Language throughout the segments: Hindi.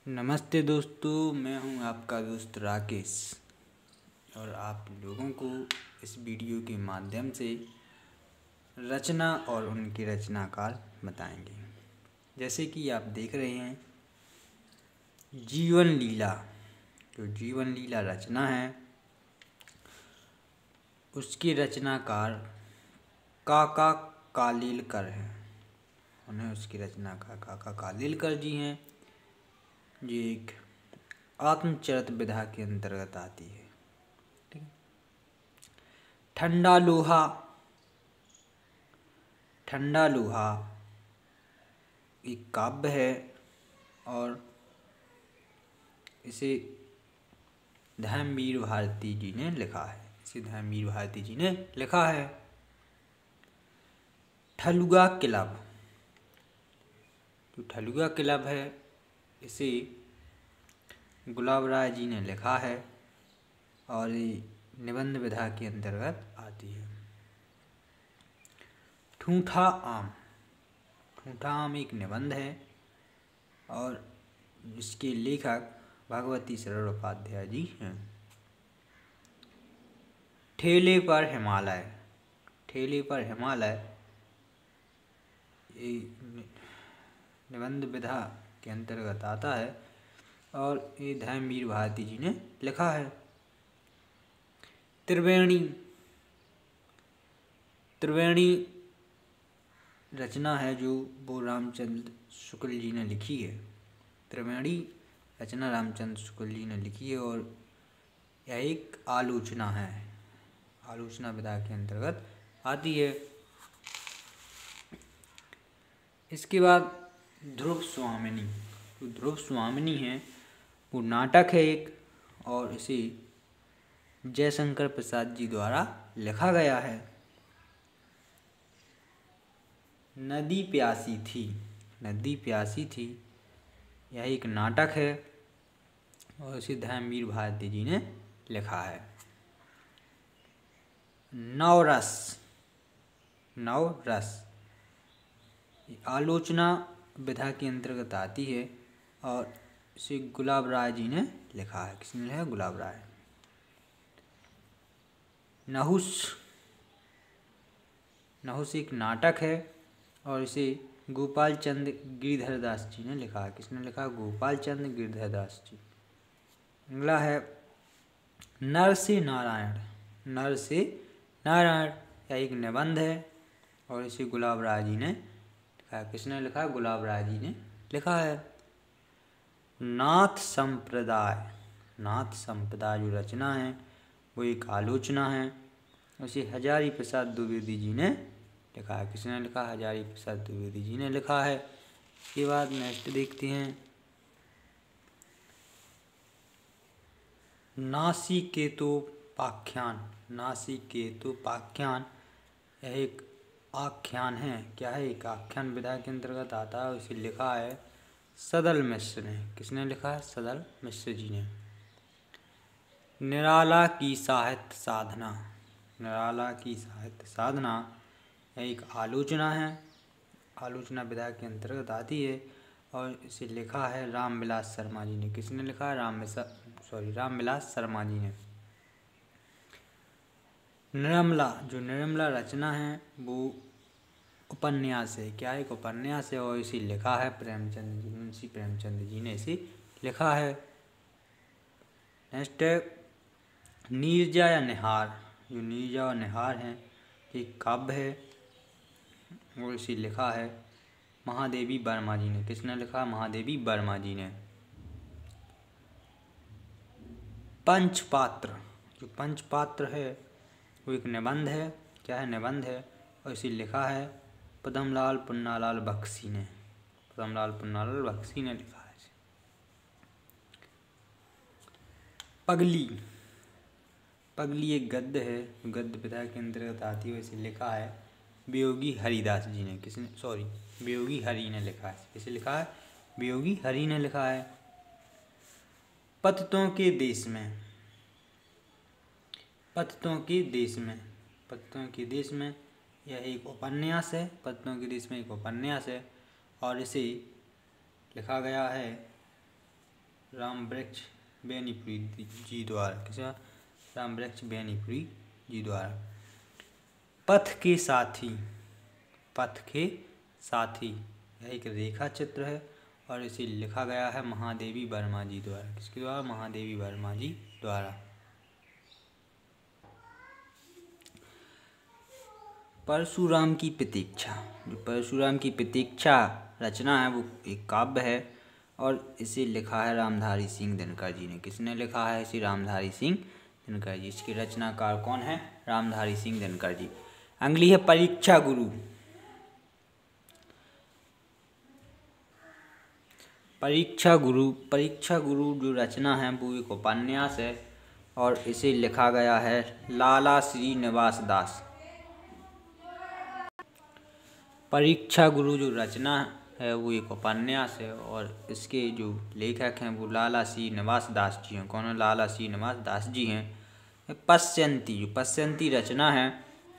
नमस्ते दोस्तों, मैं हूं आपका दोस्त राकेश और आप लोगों को इस वीडियो के माध्यम से रचना और उनके रचनाकार बताएंगे। जैसे कि आप देख रहे हैं जीवन लीला, जो जीवन लीला रचना है उसके रचनाकार काका कालेलकर हैं। उन्हें उसकी रचनाकार काका कालेलकर जी हैं। ये एक आत्मचरित विधा के अंतर्गत आती है। ठीक है। ठंडा लोहा, ठंडा लोहा एक काव्य है और इसे धर्मवीर भारती जी ने लिखा है। ठलुआ क्लब, जो ठलुआ क्लब है इसे गुलाब राय जी ने लिखा है और ये निबंध विधा के अंतर्गत आती है। ठूठा आम, ठूठा आम एक निबंध है और इसके लेखक भगवती सरल उपाध्याय जी हैं। ठेले पर हिमालय, ठेले पर हिमालय ये निबंध विधा के अंतर्गत आता है और ये धर्मवीर भारती जी ने लिखा है। त्रिवेणी, त्रिवेणी रचना है जो वो रामचंद्र शुक्ल जी ने लिखी है। त्रिवेणी रचना रामचंद्र शुक्ल जी ने लिखी है और यह एक आलोचना है, आलोचना विधा के अंतर्गत आती है। इसके बाद ध्रुव स्वामिनी, जो ध्रुव स्वामिनी है वो नाटक है एक और इसे जयशंकर प्रसाद जी द्वारा लिखा गया है। नदी प्यासी थी, नदी प्यासी थी यह एक नाटक है और इसे धर्मवीर भारती जी ने लिखा है। नवरस, नवरस आलोचना विधा के अंतर्गत आती है और इसे गुलाब राय जी ने लिखा है। किसने लिखा है? गुलाब राय। नहुस, नहुस एक नाटक है और इसे गोपाल चंद गिरधर दास जी ने लिखा है। किसने लिखा है? गोपाल चंद गिरधर दास जी। अगला है नर से नारायण, नर से नारायण यह एक निबंध है और इसे गुलाब राय जी ने लिखा है। किसने लिखा है? गुलाब राय जी ने लिखा है। नाथ संप्रदाय, नाथ संप्रदाय जो रचना है वो एक आलोचना है, उसे हजारी प्रसाद द्विवेदी जी ने लिखा है। किसने लिखा? हजारी प्रसाद द्विवेदी जी ने लिखा है। इसके बाद नेक्स्ट देखते हैं नासिकेतोपाख्यान, नासिकेतोपाख्यान यह एक आख्यान है। क्या है? एक आख्यान विधा के अंतर्गत आता है। उसे लिखा है सदल मिश्र ने। किसने लिखा है? सदल मिश्र जी ने। निराला की साहित्य साधना, निराला की साहित्य साधना यह एक आलोचना है, आलोचना विधा के अंतर्गत आती है और इसे लिखा है रामविलास शर्मा जी ने। किसने लिखा है? रामविलास शर्मा जी ने। निर्मला, जो निर्मला रचना है वो उपन्यास है। क्या है? एक उपन्यास है और इसे लिखा है प्रेमचंद जी, मुंशी प्रेमचंद जी ने इसे लिखा है। नेक्स्ट है नीरजा या निहार, जो नीरजा और निहार हैं एक काव्य है और इसे लिखा है महादेवी वर्मा जी ने। किसने लिखा? महादेवी वर्मा जी ने। पंचपात्र, जो पंचपात्र है वो एक निबंध है। क्या है? निबंध है और इसे लिखा है पद्मलाल पुन्नालाल बख्शी ने। पद्मलाल पुन्नालाल बख्शी ने लिखा है। पगली, पगली एक गद्य है, गद्य विधा के अंतर्गत आती है। इसे लिखा है वियोगी हरिदास जी ने। किसने? वियोगी हरि ने लिखा है। किसे लिखा है? वियोगी हरि ने लिखा है। पतितों के देश में, पतितों के देश में, पतितों के देश में यह एक उपन्यास है। पतितों के देश में एक उपन्यास है और इसे लिखा गया है राम वृक्ष बेनीपुरी जी द्वारा। किसका? राम वृक्ष बेनीपुरी जी द्वारा। पथ के साथी, पथ के साथी यह एक रेखा चित्र है और इसे लिखा गया है महादेवी वर्मा जी द्वारा। किसके द्वारा? महादेवी वर्मा जी द्वारा। परशुराम की प्रतीक्षा, जो परशुराम की प्रतीक्षा रचना है वो एक काव्य है और इसे लिखा है रामधारी सिंह दिनकर जी ने। किसने लिखा है इसे? रामधारी सिंह दिनकर जी। इसके रचनाकार कौन है? रामधारी सिंह दिनकर जी। अगली है परीक्षा गुरु। परीक्षा गुरु, परीक्षा गुरु जो रचना है वो एक उपन्यास है और इसे लिखा गया है लाला श्रीनिवास दास। परीक्षा गुरु जो रचना है वो एक उपन्यास है और इसके जो लेखक हैं वो लाला श्रीनिवास दास जी हैं। कौन है? लाला श्रीनिवास दास जी हैं। पश्यंती, जो पश्यंती रचना है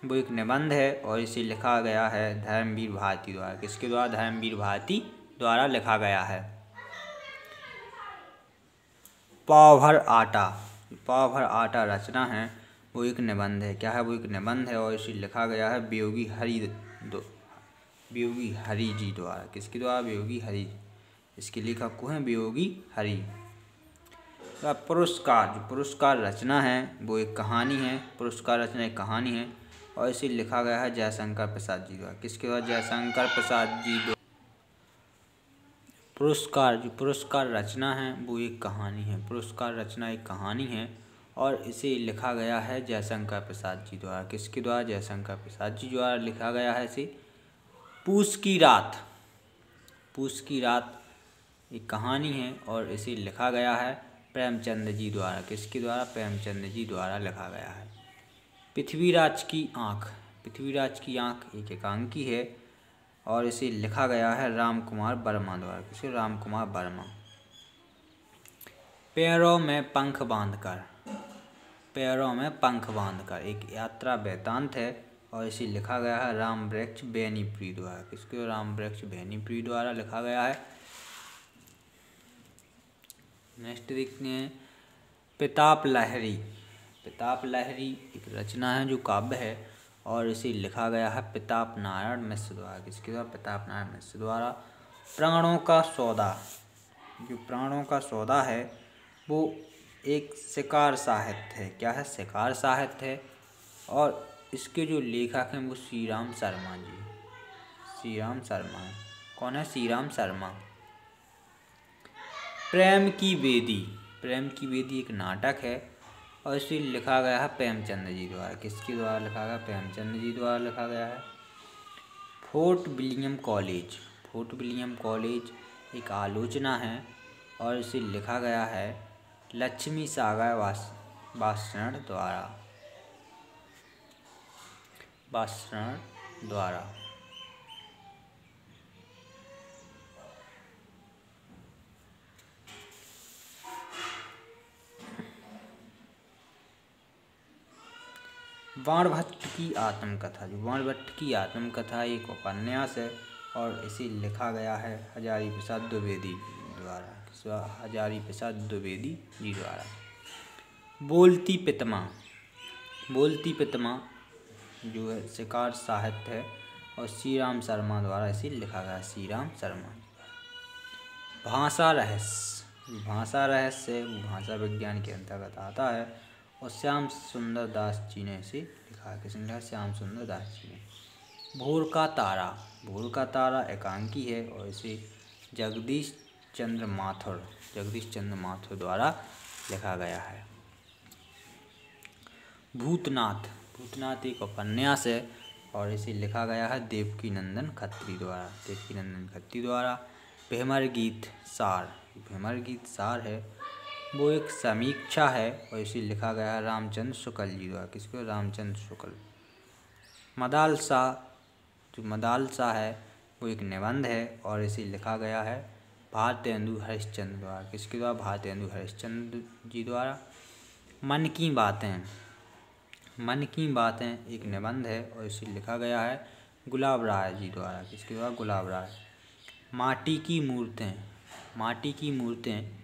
वो एक निबंध है और इसे लिखा गया है धर्मवीर भारती द्वारा। किसके द्वारा? धर्मवीर भारती द्वारा लिखा गया है। पाव भर आटा, पाव भर आटा रचना है वो एक निबंध है। क्या है? वो एक निबंध है और इसे लिखा गया है वियोगी हरि जी द्वारा। किसके द्वारा? वियोगी हरि। इसके लेखक को हैं वियोगी हरि। पुरस्कार, जो पुरस्कार रचना है वो एक कहानी है। पुरस्कार रचना एक कहानी है और इसे लिखा गया है जयशंकर प्रसाद जी द्वारा। किसके द्वारा? जयशंकर प्रसाद जी द्वारा। पुरस्कार, जो पुरस्कार रचना है वो एक कहानी है। पुरस्कार रचना एक कहानी है और इसे लिखा गया है जयशंकर प्रसाद जी द्वारा। किसके द्वारा? जयशंकर प्रसाद जी द्वारा लिखा गया है इसे। पूस की रात, पूस की रात एक कहानी है और इसे लिखा गया है प्रेमचंद जी द्वारा। किसके द्वारा? प्रेमचंद जी द्वारा लिखा गया है। पृथ्वीराज की आँख, पृथ्वीराज की आँख एक एकांकी है और इसे लिखा गया है राम कुमार वर्मा द्वारा। किसे? राम कुमार वर्मा। पैरों में पंख बांधकर, पैरों में पंख बांधकर एक यात्रा वृत्तांत है और इसे लिखा गया है राम वृक्ष बेनीपुरी द्वारा। किसके? राम वृक्ष बेनीपुरी द्वारा लिखा गया है। नेक्स्ट देखते हैं प्रताप लहरी। प्रताप लहरी एक रचना है जो काव्य है और इसे लिखा गया है प्रताप नारायण मिश्र द्वारा। किसके द्वारा? प्रताप नारायण मिश्र द्वारा। प्राणों का सौदा, जो प्राणों का सौदा है वो एक शिकार साहित्य है। क्या है? शिकार साहित्य है और इसके जो लेखक हैं वो श्री राम शर्मा जी। श्री राम शर्मा है। कौन है? श्री राम शर्मा। प्रेम की वेदी, प्रेम की वेदी एक नाटक है और इसे लिखा गया है प्रेमचंद जी द्वारा। किसके द्वारा लिखा गया? प्रेमचंद जी द्वारा लिखा गया है। Fort William college, fort William college एक आलोचना है और इसे लिखा गया है लक्ष्मी सागर वासण द्वारा। वासण द्वारा। बाणभट्ट की आत्मकथा, जो बाणभट्ट की आत्मकथा एक उपन्यास है और इसे लिखा गया है हजारी प्रसाद द्विवेदी द्वारा। हजारी प्रसाद द्विवेदी जी द्वारा। बोलती प्रतिमा, बोलती प्रतिमा जो है शिकार साहित्य है और श्री राम शर्मा द्वारा इसे लिखा गया। श्री राम शर्मा। भाषा रहस्य, भाषा रहस्य भाषा विज्ञान के अंतर्गत आता है और श्याम सुंदर दास जी ने इसे लिखा है। किसने लिखा? श्याम सुंदर दास जी ने। भोर का तारा, भोर का तारा एकांकी है और इसे जगदीश चंद्र माथुर द्वारा लिखा गया है। भूतनाथ, भूतनाथ एक उपन्यास है और इसे लिखा गया है देवकीनंदन खत्री द्वारा। देवकीनंदन खत्री द्वारा। भीमर गीत सार, भीमर गीत सार है वो एक समीक्षा है और इसे लिखा गया है रामचंद्र शुक्ल जी द्वारा। किसको? रामचंद्र शुक्ल। मदालसा, जो मदालसा है वो एक निबंध है और इसे लिखा गया है भारतेंदु हरिश्चंद्र द्वारा। किसके द्वारा? भारतेंदु हरिश्चंद्र जी द्वारा। मन की बातें, मन की बातें एक निबंध है और इसे लिखा गया है गुलाब राय जी द्वारा। किसके द्वारा? गुलाब राय। माटी की मूर्तें, माटी की मूर्तें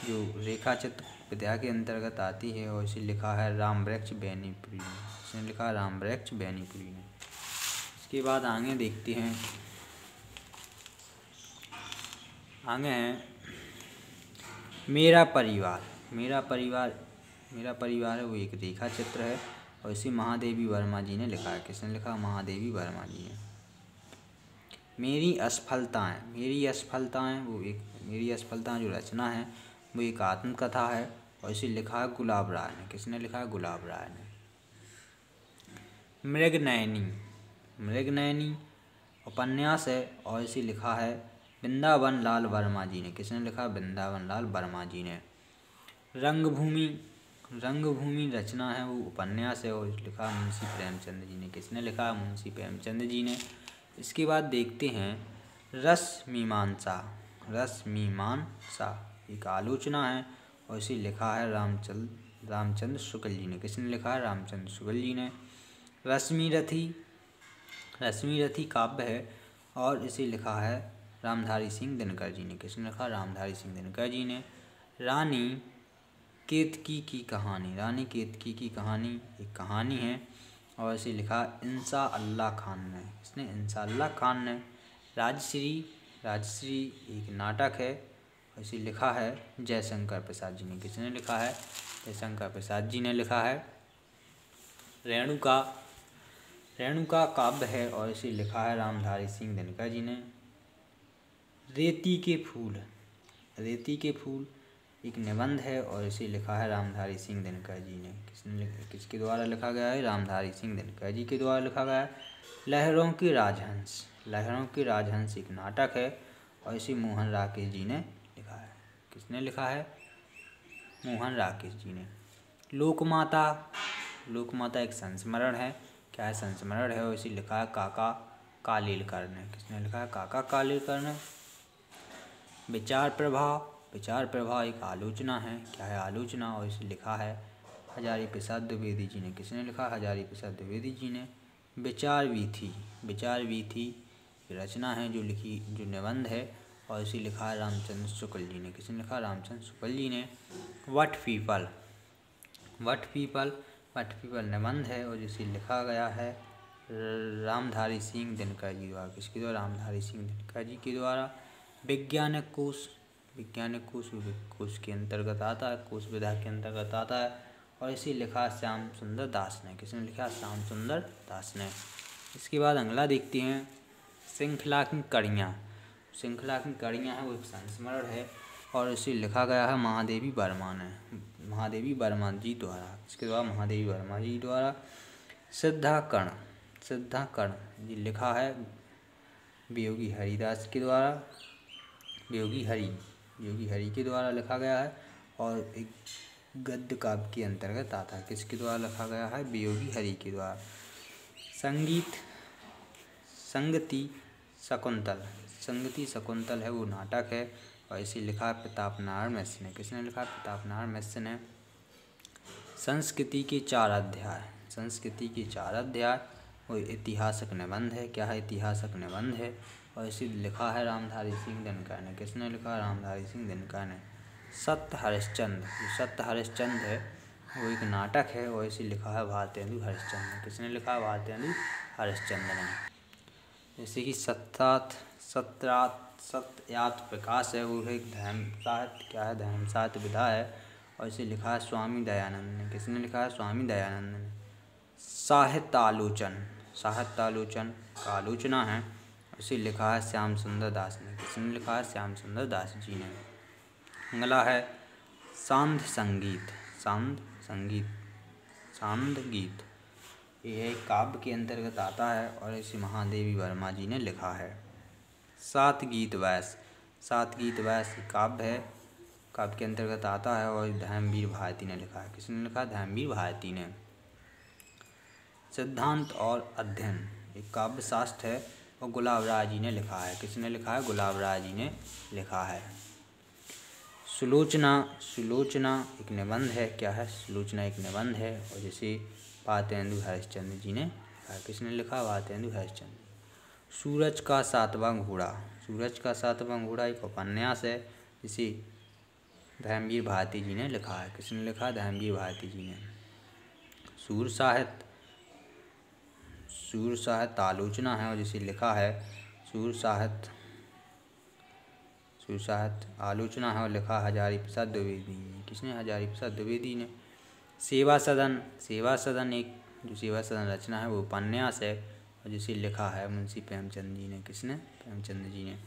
जो रेखा चित्र विधा के अंतर्गत आती है, और इसे लिखा है राम वृक्ष बेनीपुरी ने। इसने लिखा है राम वृक्ष बेनीपुरी ने। इसके बाद आगे देखते हैं, आगे हैं मेरा परिवार। मेरा परिवार है वो एक रेखा चित्र है, और इसे महादेवी वर्मा जी ने लिखा है। किसने लिखा? महादेवी वर्मा जी ने। मेरी असफलताएं जो रचना है वो एक आत्मकथा है, और इसे लिखा है गुलाब राय ने। किसने लिखा है? गुलाब राय ने। मृगनयनी उपन्यास है, और इसे लिखा है वृंदावन लाल वर्मा जी ने। किसने लिखा? वृंदावन लाल वर्मा जी ने। रंगभूमि रचना है वो उपन्यास है, और लिखा मुंशी प्रेमचंद जी ने। किसने लिखा? मुंशी प्रेमचंद जी ने। इसके बाद देखते हैं रसमीमांसा एक आलोचना है, और इसे लिखा है रामचंद्र शुक्ल जी ने। किसने लिखा है? रामचंद्र शुक्ल जी ने। रश्मिरथी काव्य है, और इसे लिखा है रामधारी सिंह दिनकर जी ने। किसने लिखा? रामधारी सिंह दिनकर जी ने। रानी केतकी की कहानी एक कहानी है, और इसे लिखा इंसा अल्लाह खान ने। इसने इंसा अल्लाह खान ने। राजश्री एक नाटक है, और इसे लिखा है जयशंकर प्रसाद जी ने। किसने लिखा है? जयशंकर प्रसाद जी ने लिखा है। रेणुका काव्य है, और इसे लिखा है रामधारी सिंह दिनकर जी ने। रेती के फूल एक निबंध है, और इसे लिखा है रामधारी सिंह दिनकर जी ने। किसके द्वारा लिखा गया है? रामधारी सिंह दिनकर जी के द्वारा लिखा गया है। लहरों के राजहंस एक नाटक है, और इसे मोहन राकेश जी ने लिखा है। किसने लिखा है? मोहन राकेश जी ने। लोकमाता एक संस्मरण है। क्या है? संस्मरण है, और इसे लिखा है काका कालेलकर ने। किसने लिखा है? काका कालेलकर ने। विचार प्रवाह एक आलोचना है। क्या है? आलोचना, और इसे लिखा है हजारी प्रसाद द्विवेदी जी ने। किसने लिखा? हजारी प्रसाद द्विवेदी जी ने। विचार वीथी रचना है जो निबंध है, और इसे लिखा है रामचंद्र शुक्ल जी ने। किसने लिखा? रामचंद्र शुक्ल जी ने। वट पीपल निबंध है, और जिसे लिखा गया है रामधारी सिंह दिनकर जी द्वारा। किसके द्वारा? रामधारी सिंह दिनकर जी के द्वारा। वैज्ञानिक कोश के अंतर्गत आता है, कोश विधा के अंतर्गत आता है, और इसे लिखा श्याम सुंदर दास ने। किसने लिखा? श्याम सुंदर दास ने। इसके बाद अगला देखते हैं श्रृंखला की कड़ियाँ है वो एक संस्मरण है, और इसे लिखा गया है महादेवी वर्मा जी द्वारा। इसके द्वारा महादेवी वर्मा जी द्वारा। सिद्धाकर्ण जी लिखा है वियोगी हरिदास के द्वारा। वियोगी हरि के द्वारा लिखा गया है, और एक गद्य काव्य के अंतर्गत आता है। किसके द्वारा लिखा गया है? वियोगी हरि के द्वारा। संगति शकुंतल है वो नाटक है, और इसे लिखा है प्रताप नारायण मिश्र ने। किसने लिखा? प्रताप नारायण मिश्र ने। संस्कृति के चार अध्याय वो ऐतिहासिक निबंध है। क्या है? ऐतिहासिक निबंध है, और इसे लिखा है रामधारी सिंह दिनकर ने। किसने लिखा? रामधारी सिंह दिनकर ने। सत्य हरिश्चंद्र है वो एक नाटक है, और इसे लिखा है भारतेंदु हरिश्चंद्र ने। किसने लिखा? भारतेंदु हरिश्चंद्र ने। जैसे कि सत्यात प्रकाश है वो एक धर्म साहित्य। क्या है? धर्म साहित्य विधा है, और इसे लिखा है स्वामी दयानंद ने। किसने लिखा है? स्वामी दयानंद ने। साहित्य आलोचन का आलोचना है, इसे लिखा है श्याम सुंदर दास ने। किसने लिखा है? श्याम सुंदर दास जी ने। अगला है सांध गीत यह एक काव्य के अंतर्गत आता है, और इसे महादेवी वर्मा जी ने लिखा है। सात गीत वैस काव्य है, काव्य के अंतर्गत आता है, और धर्मवीर भारती ने लिखा है। किसने लिखा? धर्मवीर भारती ने। सिद्धांत और अध्ययन एक काव्य शास्त्र है, और गुलाब राय जी ने लिखा है। किसने लिखा है? गुलाब राय जी ने लिखा है। सुलोचना एक निबंध है। क्या है? सुलोचना एक निबंध है, और जिसे भारतेंदु हरिश्चंद्र जी ने लिखा है। किसने लिखा? भारतेंदु हरिश्चंद्र। सूरज का सातवां घोड़ा एक उपन्यास है, जिसे धर्मवीर भारती जी ने लिखा है। किसने लिखा है? धर्मवीर भारती जी ने। सूर साहित्य आलोचना है और जिसे लिखा है सूर साहित्य आलोचना है और लिखा हजारी प्रसाद द्विवेदी ने। किसने? हजारी प्रसाद द्विवेदी ने। सेवा सदन एक जो सेवा सदन रचना है वो उपन्यास है और जिसे लिखा है मुंशी प्रेमचंद जी ने। किसने? प्रेमचंद जी ने।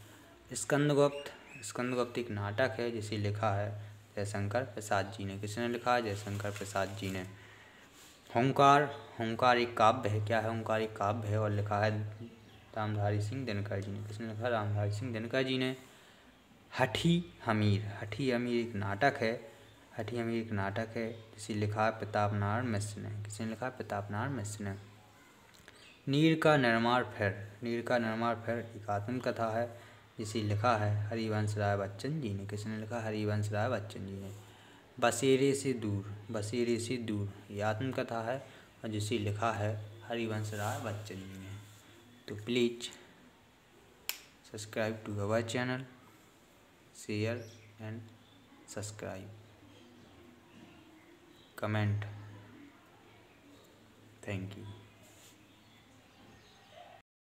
स्कंदगुप्त एक नाटक है जिसे लिखा है जयशंकर प्रसाद जी ने। किसने लिखा है? जयशंकर प्रसाद जी ने। हुंकार एक काव्य है। क्या है? हुंकार एक काव्य है और लिखा है रामधारी सिंह दिनकर जी ने। किसने लिखा? रामधारी सिंह दिनकर जी ने। हठी हमीर एक नाटक है जिसे लिखा है प्रताप नारायण मिश्र ने। किसने लिखा है? प्रताप नारायण मिश्र ने। नीर का निर्माण फिर एक आत्मकथा है जिसे लिखा है हरिवंश राय बच्चन जी ने। किसने लिखा? हरिवंश राय बच्चन जी ने। बसेरे से दूर ये आत्मकथा है और जिसे लिखा है हरिवंश राय बच्चन जी ने। तो please subscribe to our channel, share and subscribe, comment. Thank you.